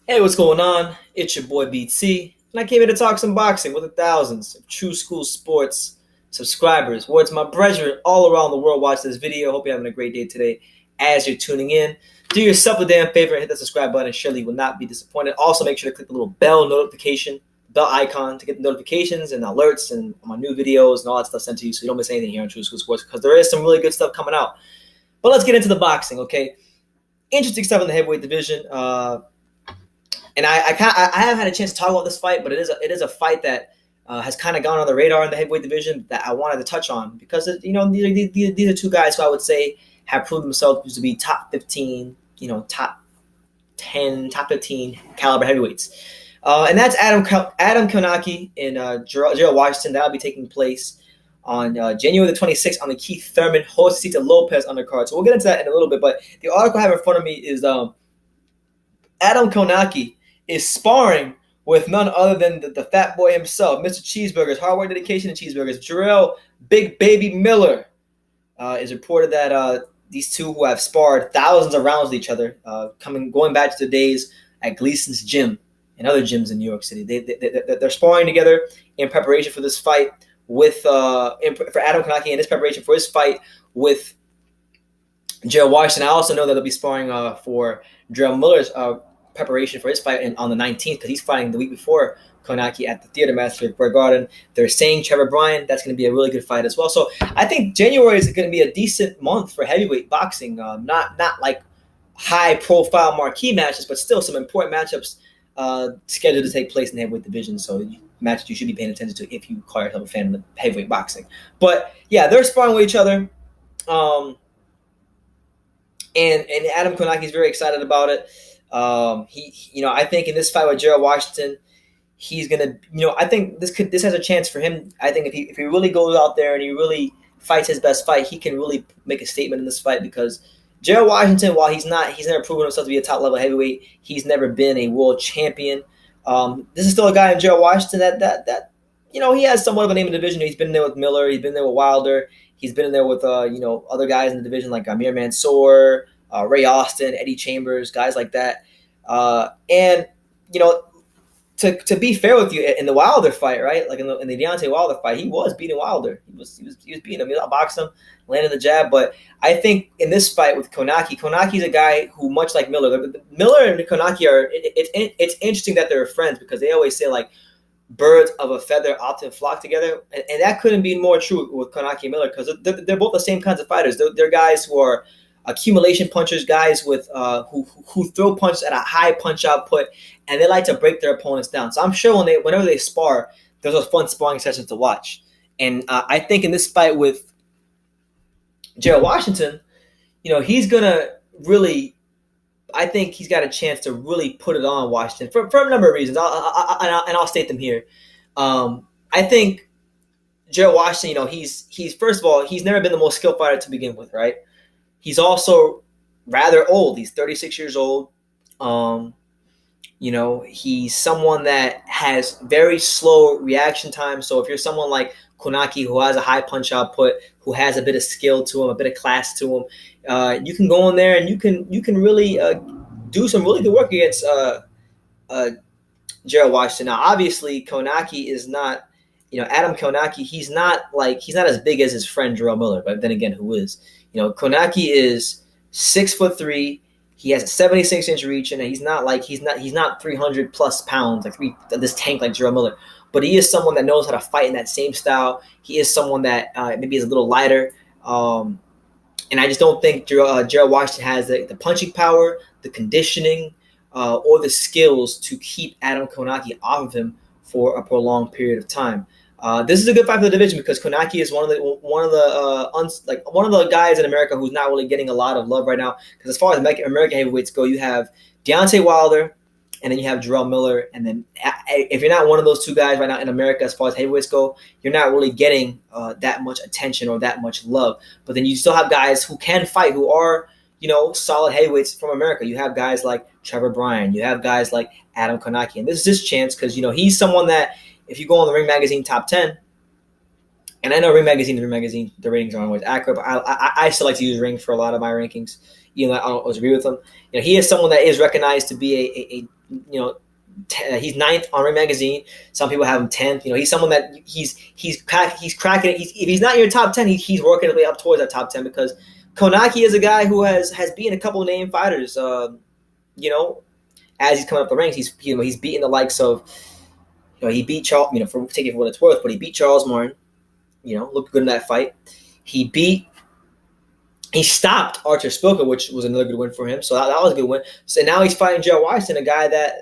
Hey, what's going on? It's your boy BT, and I came here to talk some boxing with the thousands of True School Sports subscribers. Words my brethren all around the world watch this video. Hope you're having a great day today as you're tuning in. Do yourself a damn favor and hit that subscribe button. Surely you will not be disappointed. Also, make sure to click the little bell icon to get the notifications and alerts and my new videos and all that stuff sent to you so you don't miss anything here on True School Sports because there is some really good stuff coming out. But let's get into the boxing, okay? Interesting stuff in the heavyweight division. And I have had a chance to talk about this fight, but it is a fight that has kind of gone on the radar in the heavyweight division that I wanted to touch on because these are two guys who I would say have proven themselves to be top 15, top 10, top 15 caliber heavyweights, and that's Adam Kownacki and Gerald Washington. That'll be taking place on January the 26th on the Keith Thurman Josecita Lopez undercard. So we'll get into that in a little bit. But the article I have in front of me is Adam Kownacki is sparring with none other than the fat boy himself, Mr. Cheeseburgers, hard work, dedication, and cheeseburgers. Jarrell Big Baby Miller is reported that these two who have sparred thousands of rounds with each other, going back to the days at Gleason's gym and other gyms in New York City. They're sparring together in preparation for this fight for Adam Kownacki and his preparation for his fight with Gerald Washington. I also know that they'll be sparring for Jarrell Miller's preparation for his fight on the 19th because he's fighting the week before Kownacki at the Theater Master at Bear Garden. They're saying Trevor Bryan. That's going to be a really good fight as well. So I think January is going to be a decent month for heavyweight boxing. Not like high-profile marquee matches, but still some important matchups scheduled to take place in the heavyweight division. So matches you should be paying attention to if you call yourself a fan of heavyweight boxing. But yeah, they're sparring with each other. And Adam Kownacki is very excited about it. I think in this fight with Gerald Washington, he's gonna, I think this has a chance for him. I think if he really goes out there and he really fights his best fight, he can really make a statement in this fight because Gerald Washington, while he's never proven himself to be a top level heavyweight, he's never been a world champion. This is still a guy in Gerald Washington that he has somewhat of a name in the division. He's been there with Miller, he's been there with Wilder, he's been in there with other guys in the division like Amir Mansour, Ray Austin, Eddie Chambers, guys like that. To be fair with you, in the Wilder fight, right? Like in the Deontay Wilder fight, he was beating Wilder. He was beating him. He outboxed him, landed the jab. But I think in this fight with Kownacki's a guy who, much like Miller and Kownacki it's interesting that they're friends because they always say like birds of a feather often flock together, and that couldn't be more true with Kownacki and Miller because they're both the same kinds of fighters. They're guys who are accumulation punchers, guys with who throw punches at a high punch output, and they like to break their opponents down. So I'm sure whenever they spar, there's those fun sparring sessions to watch. And I think in this fight with Gerald Washington, he's gonna really. I think he's got a chance to really put it on Washington for a number of reasons. I'll state them here. I think Gerald Washington, he's first of all, he's never been the most skilled fighter to begin with, right? He's also rather old. He's 36 years old. He's someone that has very slow reaction time. So if you're someone like Kownacki who has a high punch output, who has a bit of skill to him, a bit of class to him, you can go in there and you can really do some really good work against Gerald Washington. Now, obviously, Kownacki is not, Adam Kownacki. He's not as big as his friend Jarrell Miller, but then again, who is? Kownacki is 6'3". He has a 76-inch reach, and he's not 300 plus pounds this tank like Jarrell Miller. But he is someone that knows how to fight in that same style. He is someone that maybe is a little lighter, and I just don't think Gerald Washington has the punching power, the conditioning, or the skills to keep Adam Kownacki off of him for a prolonged period of time. This is a good fight for the division because Kownacki is one of the guys in America who's not really getting a lot of love right now. Because as far as American heavyweights go, you have Deontay Wilder, and then you have Jarrell Miller, and then if you're not one of those two guys right now in America, as far as heavyweights go, you're not really getting that much attention or that much love. But then you still have guys who can fight, who are solid heavyweights from America. You have guys like Trevor Bryan, you have guys like Adam Kownacki, and this is his chance because he's someone that. If you go on the Ring Magazine Top 10, And I know Ring Magazine is Ring Magazine. The ratings aren't always accurate, but I still like to use Ring for a lot of my rankings. Even though I don't always agree with them. He is someone that is recognized to be he's ninth on Ring Magazine. Some people have him 10th. He's someone that he's cracking it. If he's not in your top 10, he's working his way up towards that top 10 because Kownacki is a guy who has beaten a couple of name fighters. As he's coming up the ranks, he's beaten the likes of he beat Charles. For take it for what it's worth, but he beat Charles Martin. Looked good in that fight. He stopped Artur Szpilka, which was another good win for him. So that was a good win. So now he's fighting Gerald, a guy that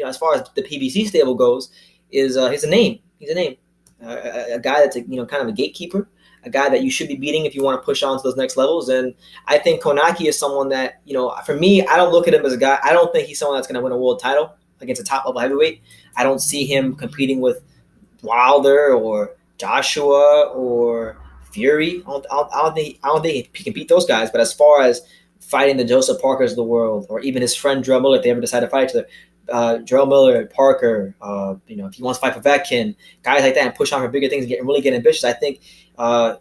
as far as the PBC stable goes, he's a name. He's a name. A guy that's kind of a gatekeeper, a guy that you should be beating if you want to push on to those next levels. And I think Kownacki is someone that for me, I don't look at him as a guy. I don't think he's someone that's going to win a world title against a top level heavyweight. I don't see him competing with Wilder or Joshua or Fury. I don't think he can beat those guys. But as far as fighting the Joseph Parkers of the world, or even his friend Jarrell Miller, if they ever decide to fight each other, Jarrell Miller, Parker, if he wants to fight for Povetkin, guys like that, and push on for bigger things and really get ambitious, I think, he has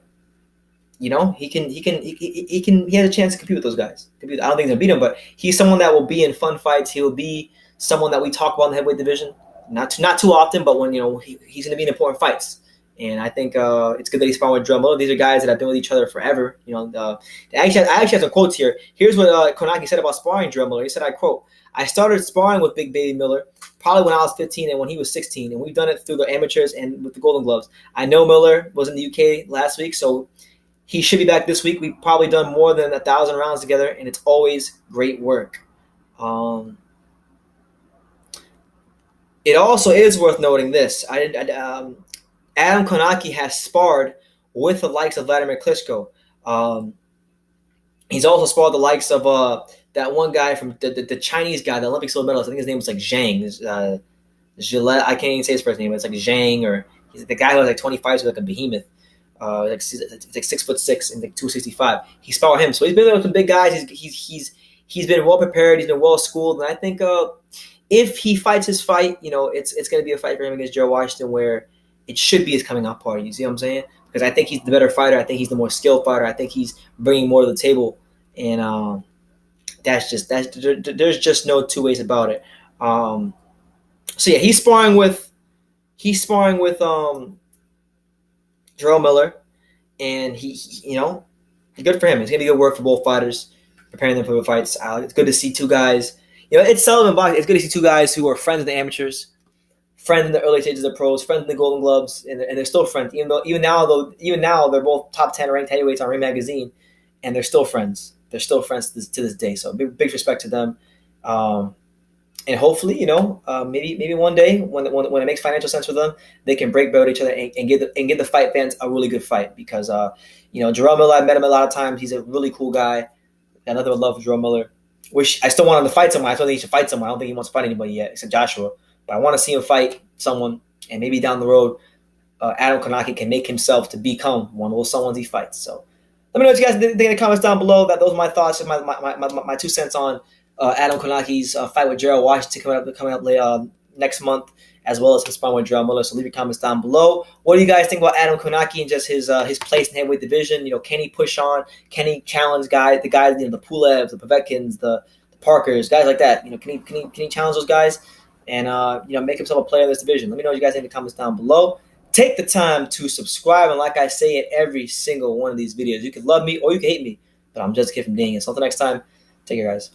a chance to compete with those guys. I don't think he's gonna beat them, but he's someone that will be in fun fights. He'll be someone that we talk about in the heavyweight division, not too often, but when he's gonna be in important fights. And I think it's good that he's sparring with Jarrell Miller. These are guys that have been with each other forever. I actually have some quotes here. Here's what Kownacki said about sparring Jarrell Miller. He said, I quote, "I started sparring with Big Baby Miller probably when I was 15 and when he was 16, and we've done it through the amateurs and with the Golden Gloves. I know Miller was in the UK last week, so he should be back this week. We've probably done more than 1,000 rounds together, and it's always great work." It also is worth noting this. Adam Kownacki has sparred with the likes of Vladimir Klitschko. He's also sparred the likes of that one guy from the Chinese guy, the Olympic silver medalist. I think his name was like Zhang. Gillette. I can't even say his first name. It's like Zhang, or he's the guy who was like 25, so like a behemoth. It's like 6'6" and like 265. He sparred with him, so he's been with some big guys. He's been well prepared. He's been well schooled, and I think if he fights his fight, it's going to be a fight for him against Joe Washington where it should be his coming out party. You see what I'm saying? Because I think he's the better fighter. I think he's the more skilled fighter. I think he's bringing more to the table, and there's just no two ways about it. So yeah, he's sparring with Jarrell Miller, and he's good for him. It's gonna be good work for both fighters, preparing them for the fights. It's good to see two guys. It's seldom in boxing. It's good to see two guys who are friends of the amateurs, friends in the early stages of pros, friends in the Golden Gloves, and they're still friends. Even now they're both top 10 ranked heavyweights on Ring Magazine, and they're still friends. They're still friends to this day. So big respect to them. And hopefully, maybe one day when it makes financial sense for them, they can break bread with each other and give the fight fans a really good fight. Because Jarrell Miller, I met him a lot of times. He's a really cool guy. Got nothing but love for Jarrell Miller. I still want him to fight someone. I still think he should fight someone. I don't think he wants to fight anybody yet, except Joshua. But I want to see him fight someone, and maybe down the road, Adam Kownacki can make himself to become one of those someones he fights. So let me know what you guys think in the comments down below. Those are my thoughts and my 2 cents on Adam Kownacki's fight with Gerald Washington coming up next month, as well as his fight with Jarrell Miller. So leave your comments down below. What do you guys think about Adam Kownacki and just his place in the heavyweight division? Can he push on? Can he challenge the guys, the Pulevs, the Povetkins, the Parkers, guys like that? Can he challenge those guys and make himself a player in this division? Let me know what you guys think in the comments down below. Take the time to subscribe, and like I say in every single one of these videos, you can love me or you can hate me, but I'm just a kid from Dang. Until next time, take care, guys.